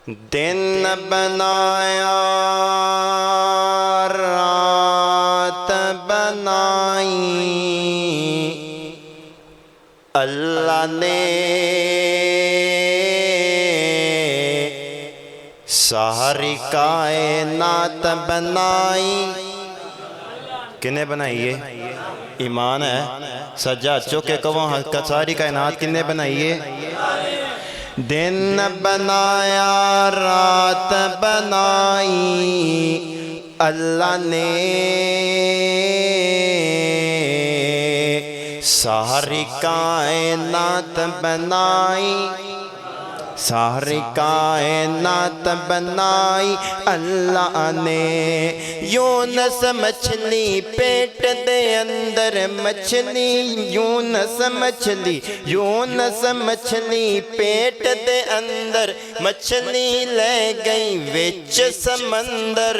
دن بنایا رات بنائی اللہ نے ساری کائنات بنائی. کنے بنائی ہے؟ ایمان ہے. سجاد چوکے کہو ساری کائنات کنے بنائی ہے؟ دن بنایا رات بنائی اللہ نے ساری کائنات بنائی. ساری کائنات بنائی اللہ نے. یونس مچھلی پیٹ دے اندر مچھلی یونس مچھلی پیٹ دے اندر مچھلی لے گئی وچ سمندر.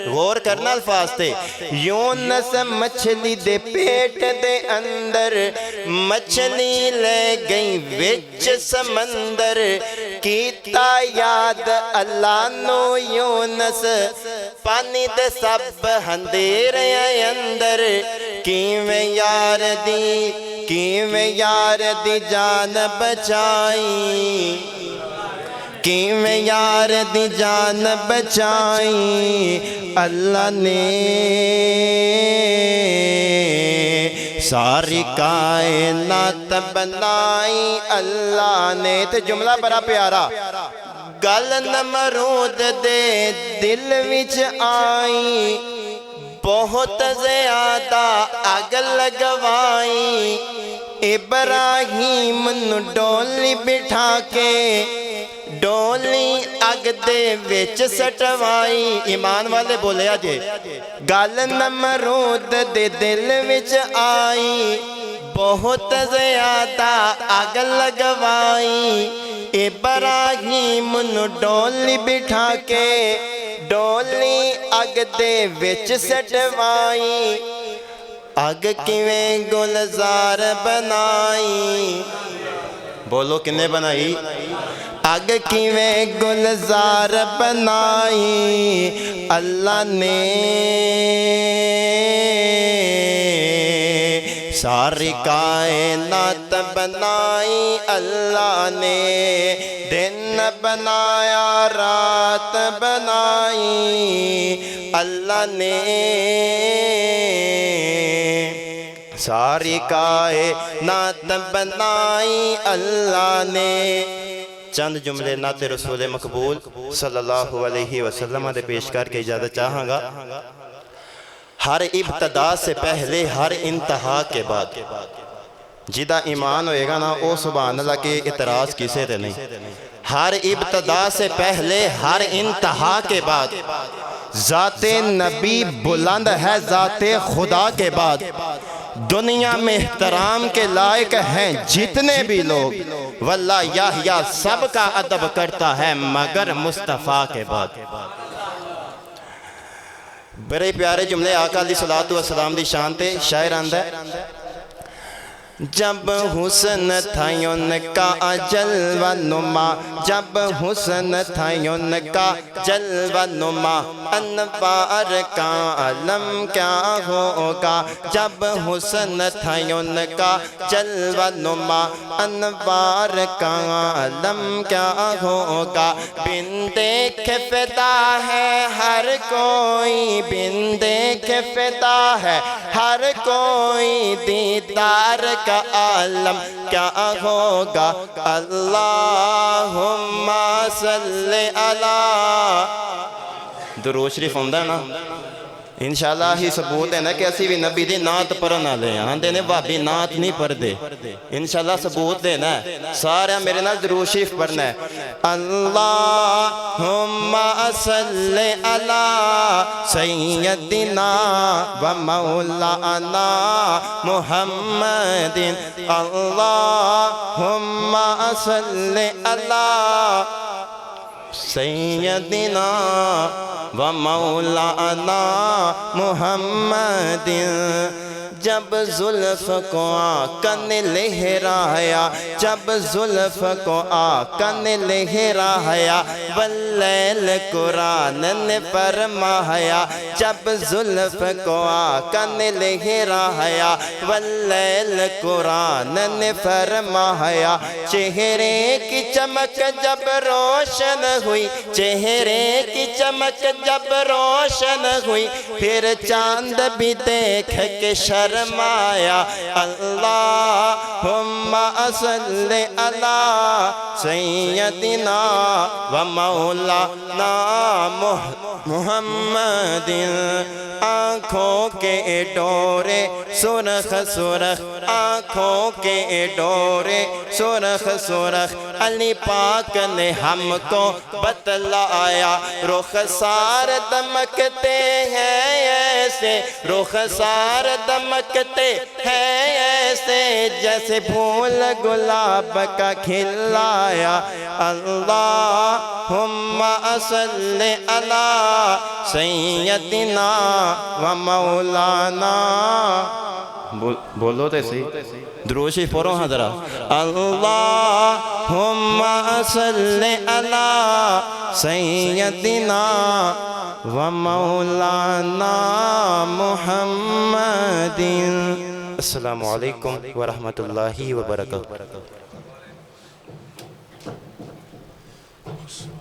غور کرنا الفاظ تے. یونس مچھلی دے پیٹ دے اندر مچھلی لے گئی وچ سمندر. کیتا یاد اللہ نو یونس پانی دے سب اندھیرے اندر. کیویں یار دی جان بچائی کیویں یار دی جان بچائی اللہ نے ساری کائنات بنائی اللہ نے. تے جملہ بڑا پیارا. گل نمرود دے دل وچ آئی بہت زیادہ اگ لگوائی. ابراہیم نو ڈولی بٹھا کے ڈولی اگ دے وچ سٹوائی. ایمان والے بولے آجے. گل نمرود دے دل وچ آئی بہت زیادہ اگ لگوائی. ابراہیم نو ڈولی بٹھا کے ڈولی اگ دے وچ سٹوائی. اگ کیویں گلزار بنائی. بولو کنے بنائی؟ اگ کیویں گلزار بنائی اللہ نے ساری کائنات بنائی اللہ نے. دن بنایا رات بنائی اللہ نے ساری کائنات بنائی اللہ نے. چند جملے نعت رسول مقبول صلی اللہ علیہ وسلم دے پیش کر کے اجازت چاہاں گا. ہر ابتدا سے پہلے ہر انتہا کے بعد. جدہ ایمان ہوئے گا نا او سبحان اللہ کے اعتراض کسے تے نہیں. ہر ابتدا سے پہلے ہر انتہا کے بعد ذات نبی بلند ہے ذات خدا کے بعد. دنیا میں احترام کے لائق ہیں جتنے بھی لوگ واللہ یحییٰ سب کا ادب کرتا ہے مگر مصطفیٰ کے بعد. بڑے پیارے جملے آقا علیہ السلام دی شان تے شاعر آندہ ہے. جب حسن تھا ان کا جلوہ نما جب حسن تھا ان کا جلوہ نما انوار کا عالم کیا ہوگا. جب حسن تھا ان کا جلوہ نما انوار کا عالم کیا ہوگا. بن دیکھ فدا ہے ہر کوئی بن دیکھ فدا ہے ہر کوئی دیدار کا عالم کیا ہوگا. اللہم صلی علی. درود شریف ہوندہ نا انشاءاللہ ہی ثبوت ہے نا کہ اسی بھی نبی دی نعت پڑھنا لے ہاں دینے بابی نعت نہیں پڑھ دے. انشاءاللہ ثبوت دینا ہے. سارے میرے نال درود شریف پڑھنا ہے. اللہم صلی علی سیدنا و مولانا محمد. اللہم صلی علی سیدنا و مولانا محمد. جب زلف کو آقا نے لہرایا جب زلف کو آقا نے لہرایا واللیل قرآن نے فرمایا جب زلف کو آقا نے لہرایا واللیل قرآن نے فرمایا چہرے کی چمک جب روشن ہوئی چہرے کی چمک جب روشن ہوئی پھر چاند بھی دیکھ کے شرمایا اللہم صلی علی سیدنا و مولانا محمد آنکھوں کے ڈورے سرخ سرخ آنکھوں کے ڈورے سرخ سرخ علی پاک نے ہم کو بتلایا رخسار دمکتے ہیں ایسے رخسار دمکتے ہیں ایسے جیسے پھول گلاب کا کھلایا اللہم صلی علی سیدنا و مولانا بولو تے صحیح درود شریف پڑھو حضرات اللہم صلی علی سیدنا و مولانا محمد السلام علیکم ورحمۃ اللہ وبرکاتہ